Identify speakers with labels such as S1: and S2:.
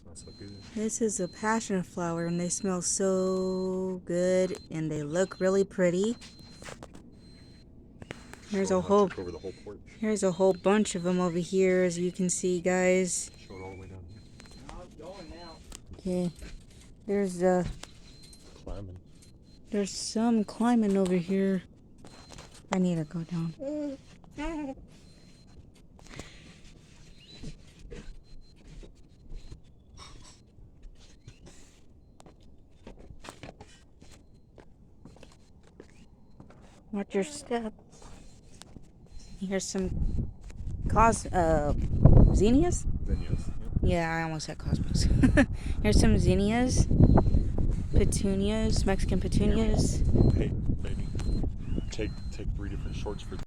S1: Smells so good.
S2: This is a passion flower, and they smell so good, and they look really pretty. Here's a whole
S1: over the whole porch.
S2: Here's a whole bunch of them over here, as you can see, guys.
S1: Show it all the way down here.
S3: No, it's going now.
S2: Okay, there's
S1: Climbing.
S2: there's some climbing over here. I need to go down. Watch your step. Here's some zinnias?
S1: Zinnias.
S2: Yeah, I almost said cosmos. Here's some zinnias, petunias, Mexican petunias.
S1: Hey, baby. Take 3 different shorts for